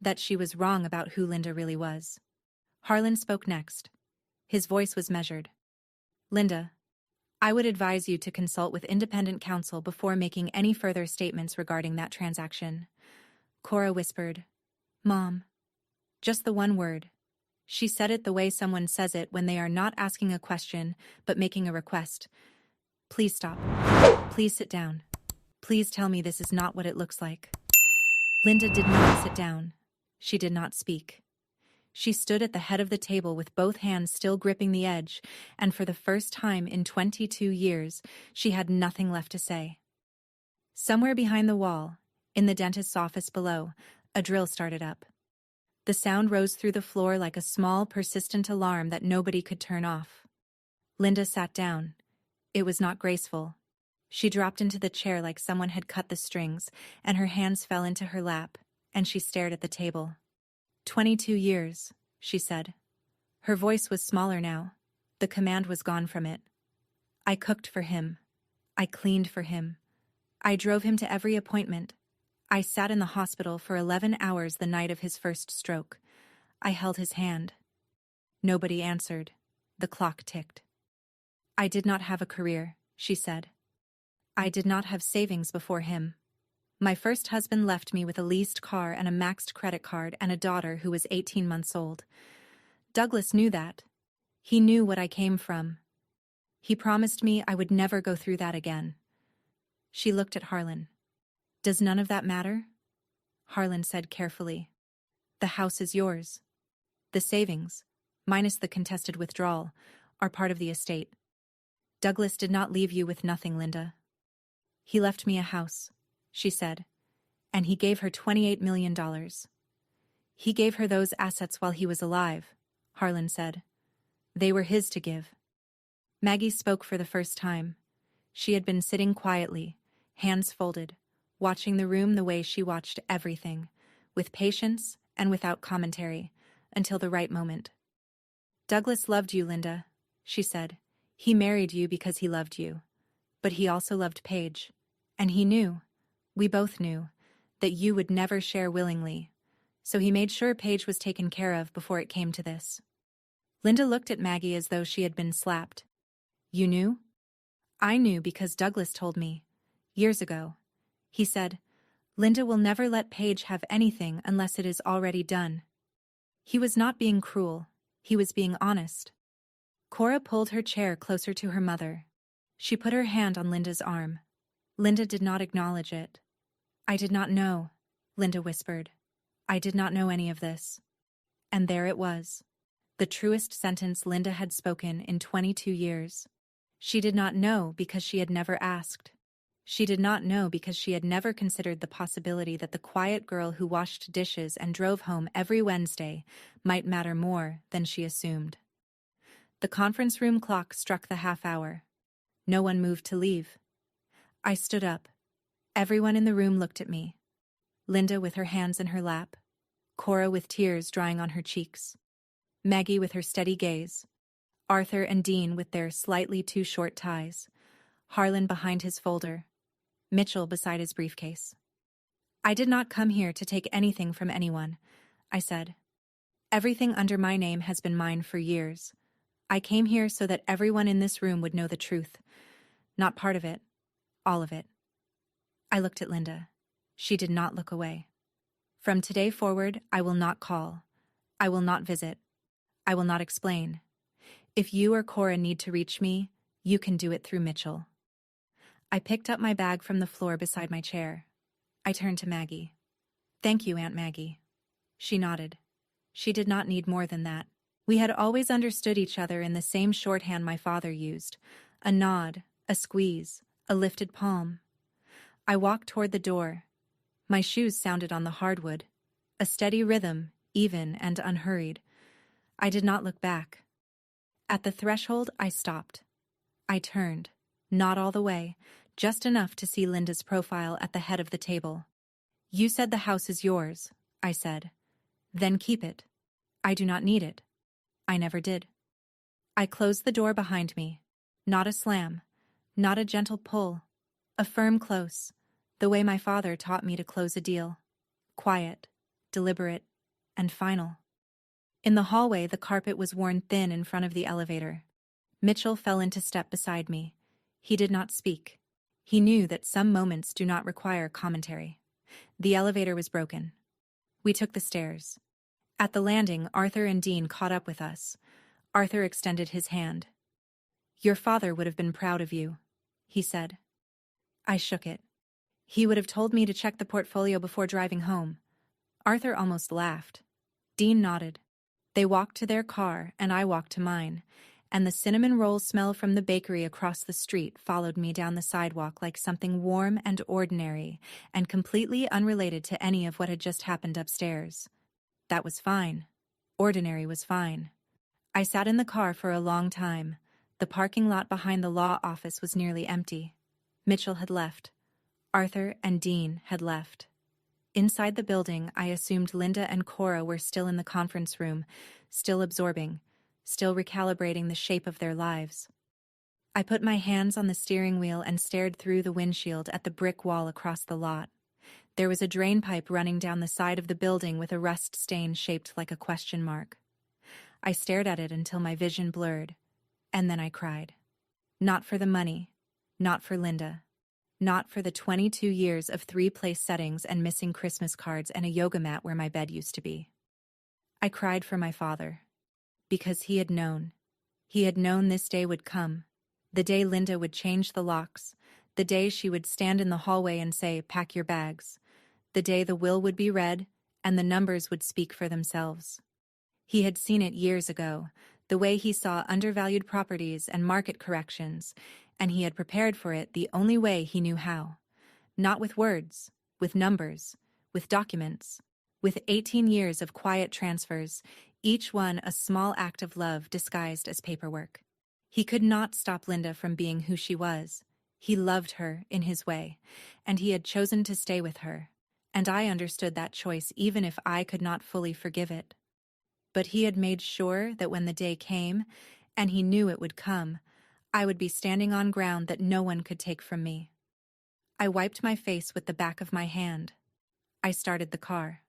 that she was wrong about who Linda really was. Harlan spoke next. His voice was measured. "Linda, I would advise you to consult with independent counsel before making any further statements regarding that transaction." Cora whispered, "Mom." Just the one word. She said it the way someone says it when they are not asking a question, but making a request. "Please stop. Please sit down. Please tell me this is not what it looks like." Linda did not sit down. She did not speak. She stood at the head of the table with both hands still gripping the edge, and for the first time in 22 years, she had nothing left to say. Somewhere behind the wall, in the dentist's office below, a drill started up. The sound rose through the floor like a small, persistent alarm that nobody could turn off. Linda sat down. It was not graceful. She dropped into the chair like someone had cut the strings, and her hands fell into her lap, and she stared at the table. 22 years, she said. Her voice was smaller now. The command was gone from it. "I cooked for him. I cleaned for him. I drove him to every appointment. I sat in the hospital for 11 hours the night of his first stroke. I held his hand." Nobody answered. The clock ticked. "I did not have a career," she said. "I did not have savings before him. My first husband left me with a leased car and a maxed credit card and a daughter who was 18 months old. Douglas knew that. He knew what I came from. He promised me I would never go through that again." She looked at Harlan. "Does none of that matter?" Harlan said carefully. "The house is yours. The savings, minus the contested withdrawal, are part of the estate. Douglas did not leave you with nothing, Linda. He left me a house," she said, "and he gave her $28 million. He gave her those assets while he was alive," Harlan said. "They were his to give." Maggie spoke for the first time. She had been sitting quietly, hands folded, watching the room the way she watched everything, with patience and without commentary, until the right moment. "Douglas loved you, Linda," she said. "He married you because he loved you. But he also loved Paige. And he knew, we both knew, that you would never share willingly. So he made sure Paige was taken care of before it came to this." Linda looked at Maggie as though she had been slapped. "You knew?" "I knew because Douglas told me. Years ago. He said, 'Linda will never let Paige have anything unless it is already done.'" He was not being cruel. He was being honest. Cora pulled her chair closer to her mother. She put her hand on Linda's arm. Linda did not acknowledge it. "I did not know," Linda whispered. "I did not know any of this." And there it was. The truest sentence Linda had spoken in 22 years. She did not know because she had never asked. She did not know because she had never considered the possibility that the quiet girl who washed dishes and drove home every Wednesday might matter more than she assumed. The conference room clock struck the half-hour. No one moved to leave. I stood up. Everyone in the room looked at me. Linda with her hands in her lap. Cora with tears drying on her cheeks. Maggie with her steady gaze. Arthur and Dean with their slightly too short ties. Harlan behind his folder. Mitchell beside his briefcase. "I did not come here to take anything from anyone," I said. "Everything under my name has been mine for years. I came here so that everyone in this room would know the truth. Not part of it, all of it." I looked at Linda. She did not look away. "From today forward, I will not call. I will not visit. I will not explain. If you or Cora need to reach me, you can do it through Mitchell." I picked up my bag from the floor beside my chair. I turned to Maggie. "Thank you, Aunt Maggie." She nodded. She did not need more than that. We had always understood each other in the same shorthand my father used. A nod, a squeeze, a lifted palm. I walked toward the door. My shoes sounded on the hardwood. A steady rhythm, even and unhurried. I did not look back. At the threshold, I stopped. I turned, not all the way, just enough to see Linda's profile at the head of the table. "You said the house is yours," I said. "Then keep it. I do not need it. I never did." I closed the door behind me. Not a slam, not a gentle pull, a firm close, the way my father taught me to close a deal. Quiet, deliberate, and final. In the hallway, the carpet was worn thin in front of the elevator. Mitchell fell into step beside me. He did not speak. He knew that some moments do not require commentary. The elevator was broken. We took the stairs. At the landing, Arthur and Dean caught up with us. Arthur extended his hand. "Your father would have been proud of you," he said. I shook it. "He would have told me to check the portfolio before driving home." Arthur almost laughed. Dean nodded. They walked to their car, and I walked to mine, and the cinnamon roll smell from the bakery across the street followed me down the sidewalk like something warm and ordinary, and completely unrelated to any of what had just happened upstairs. That was fine. Ordinary was fine. I sat in the car for a long time. The parking lot behind the law office was nearly empty. Mitchell had left. Arthur and Dean had left. Inside the building, I assumed Linda and Cora were still in the conference room, still absorbing, still recalibrating the shape of their lives. I put my hands on the steering wheel and stared through the windshield at the brick wall across the lot. There was a drain pipe running down the side of the building with a rust stain shaped like a question mark. I stared at it until my vision blurred, and then I cried. Not for the money, not for Linda. Not for the 22 years of 3-place settings and missing Christmas cards and a yoga mat where my bed used to be. I cried for my father. Because he had known. He had known this day would come. The day Linda would change the locks. The day she would stand in the hallway and say, "Pack your bags." The day the will would be read and the numbers would speak for themselves. He had seen it years ago, the way he saw undervalued properties and market corrections, and he had prepared for it the only way he knew how. Not with words, with numbers, with documents, with 18 years of quiet transfers, each one a small act of love disguised as paperwork. He could not stop Linda from being who she was. He loved her in his way, and he had chosen to stay with her, and I understood that choice even if I could not fully forgive it. But he had made sure that when the day came, and he knew it would come, I would be standing on ground that no one could take from me. I wiped my face with the back of my hand. I started the car.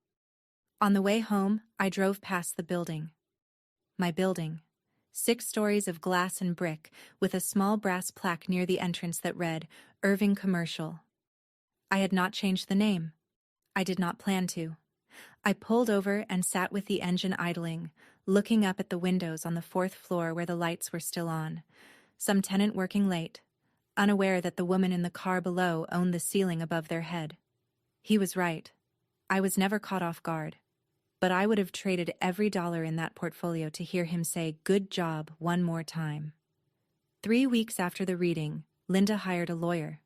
On the way home, I drove past the building. My building. 6 stories of glass and brick, with a small brass plaque near the entrance that read, "Irving Commercial." I had not changed the name. I did not plan to. I pulled over and sat with the engine idling, looking up at the windows on the fourth floor where the lights were still on. Some tenant working late, unaware that the woman in the car below owned the ceiling above their head. He was right. I was never caught off guard. But I would have traded every dollar in that portfolio to hear him say, "Good job," one more time. 3 weeks after the reading, Linda hired a lawyer.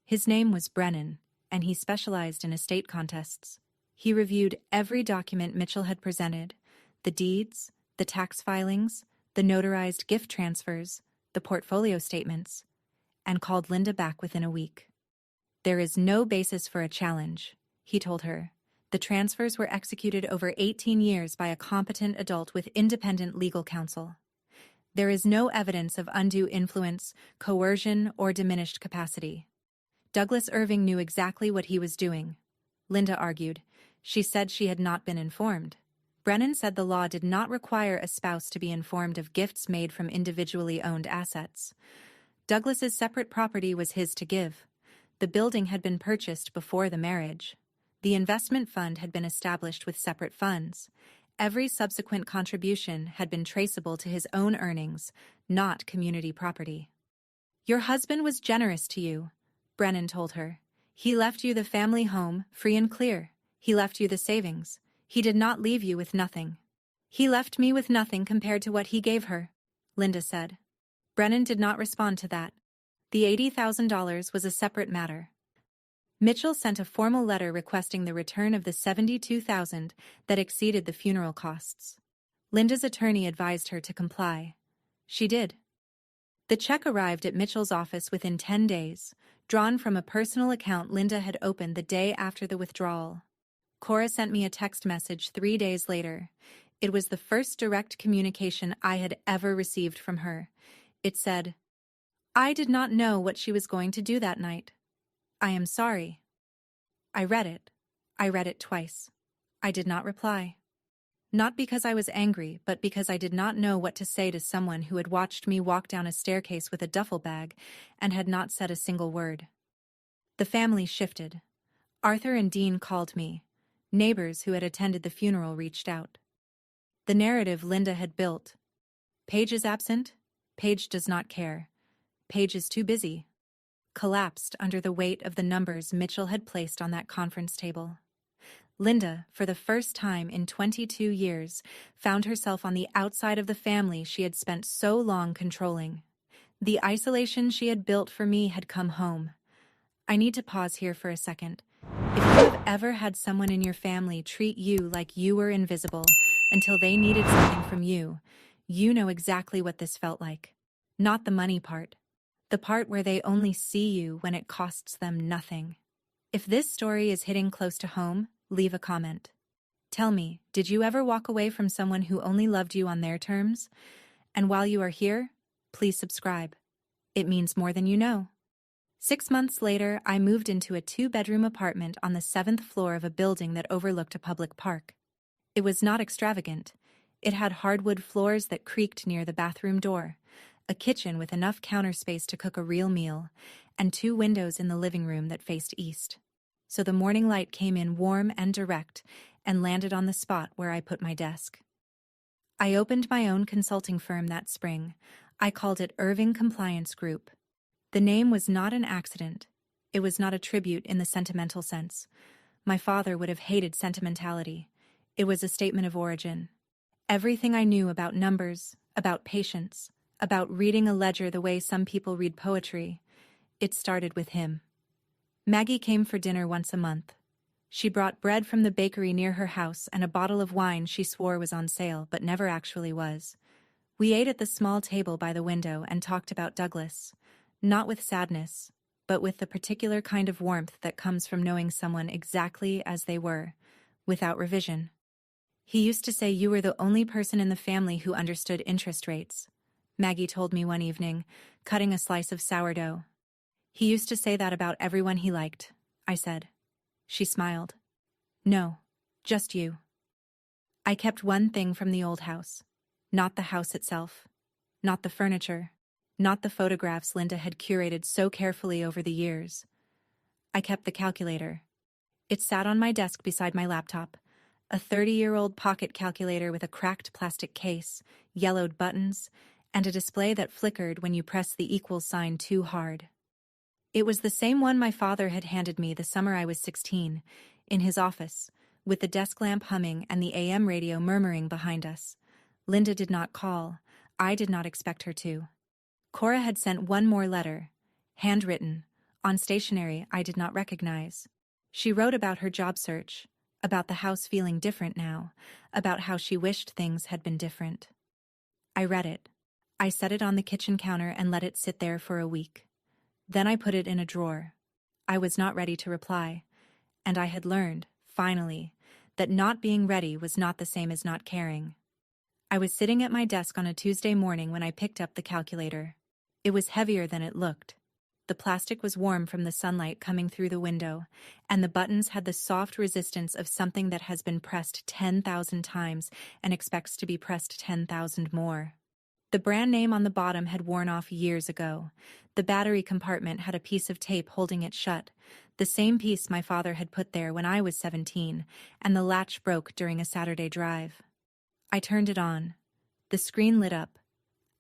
His name was Brennan, and he specialized in estate contests. He reviewed every document Mitchell had presented, the deeds, the tax filings, the notarized gift transfers, the portfolio statements, and called Linda back within a week. "There is no basis for a challenge," he told her. "The transfers were executed over 18 years by a competent adult with independent legal counsel. There is no evidence of undue influence, coercion, or diminished capacity." Douglas Irving knew exactly what he was doing. Linda argued. She said she had not been informed. Brennan said the law did not require a spouse to be informed of gifts made from individually owned assets. Douglas's separate property was his to give. The building had been purchased before the marriage. The investment fund had been established with separate funds. Every subsequent contribution had been traceable to his own earnings, not community property. "Your husband was generous to you," Brennan told her. "He left you the family home, free and clear. He left you the savings. He did not leave you with nothing." "He left me with nothing compared to what he gave her," Linda said. Brennan did not respond to that. The $80,000 was a separate matter. Mitchell sent a formal letter requesting the return of the $72,000 that exceeded the funeral costs. Linda's attorney advised her to comply. She did. The check arrived at Mitchell's office within 10 days, drawn from a personal account Linda had opened the day after the withdrawal. Cora sent me a text message 3 days later. It was the first direct communication I had ever received from her. It said, "I did not know what she was going to do that night. I am sorry." I read it. I read it twice. I did not reply. Not because I was angry, but because I did not know what to say to someone who had watched me walk down a staircase with a duffel bag and had not said a single word. The family shifted. Arthur and Dean called me. Neighbors who had attended the funeral reached out. The narrative Linda had built. Paige is absent. Paige does not care. Paige is too busy. Collapsed under the weight of the numbers Mitchell had placed on that conference table. Linda, for the first time in 22 years, found herself on the outside of the family she had spent so long controlling. The isolation she had built for me had come home. I need to pause here for a second. If you have ever had someone in your family treat you like you were invisible until they needed something from you, you know exactly what this felt like. Not the money part. The part where they only see you when it costs them nothing. If this story is hitting close to home, leave a comment. Tell me, did you ever walk away from someone who only loved you on their terms? And while you are here, please subscribe. It means more than you know. 6 months later, I moved into a 2-bedroom apartment on the 7th floor of a building that overlooked a public park. It was not extravagant. It had hardwood floors that creaked near the bathroom door, a kitchen with enough counter space to cook a real meal, and 2 windows in the living room that faced east. So the morning light came in warm and direct and landed on the spot where I put my desk. I opened my own consulting firm that spring. I called it Irving Compliance Group. The name was not an accident. It was not a tribute in the sentimental sense. My father would have hated sentimentality. It was a statement of origin. Everything I knew about numbers, about patience, about reading a ledger the way some people read poetry, it started with him. Maggie came for dinner once a month. She brought bread from the bakery near her house and a bottle of wine she swore was on sale but never actually was. We ate at the small table by the window and talked about Douglas, not with sadness, but with the particular kind of warmth that comes from knowing someone exactly as they were, without revision. He used to say you were the only person in the family who understood interest rates, Maggie told me one evening, cutting a slice of sourdough. He used to say that about everyone he liked, I said. She smiled. No, just you. I kept one thing from the old house. Not the house itself. Not the furniture. Not the photographs Linda had curated so carefully over the years. I kept the calculator. It sat on my desk beside my laptop, A 30-year-old pocket calculator with a cracked plastic case, yellowed buttons, and a display that flickered when you pressed the equal sign too hard. It was the same one my father had handed me the summer I was 16, in his office, with the desk lamp humming and the AM radio murmuring behind us. Linda did not call. I did not expect her to. Cora had sent one more letter, handwritten, on stationery I did not recognize. She wrote about her job search, about the house feeling different now, about how she wished things had been different. I read it. I set it on the kitchen counter and let it sit there for a week. Then I put it in a drawer. I was not ready to reply, and I had learned, finally, that not being ready was not the same as not caring. I was sitting at my desk on a Tuesday morning when I picked up the calculator. It was heavier than it looked. The plastic was warm from the sunlight coming through the window, and the buttons had the soft resistance of something that has been pressed 10,000 times and expects to be pressed 10,000 more. The brand name on the bottom had worn off years ago. The battery compartment had a piece of tape holding it shut, the same piece my father had put there when I was 17, and the latch broke during a Saturday drive. I turned it on. The screen lit up.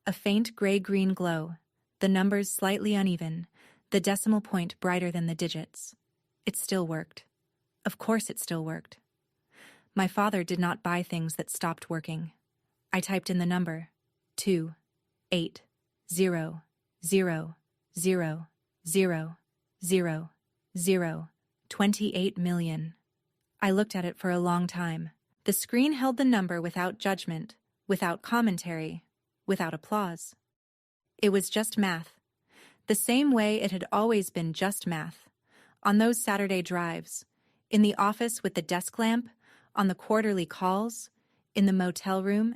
A faint gray-green glow, the numbers slightly uneven, the decimal point brighter than the digits. It still worked. Of course it still worked. My father did not buy things that stopped working. I typed in the number, 2, 8, 0, 0, 0, 0, 0, 0, 28 million. I looked at it for a long time. The screen held the number without judgment, without commentary, without applause. It was just math. The same way it had always been just math. On those Saturday drives, in the office with the desk lamp, on the quarterly calls, in the motel room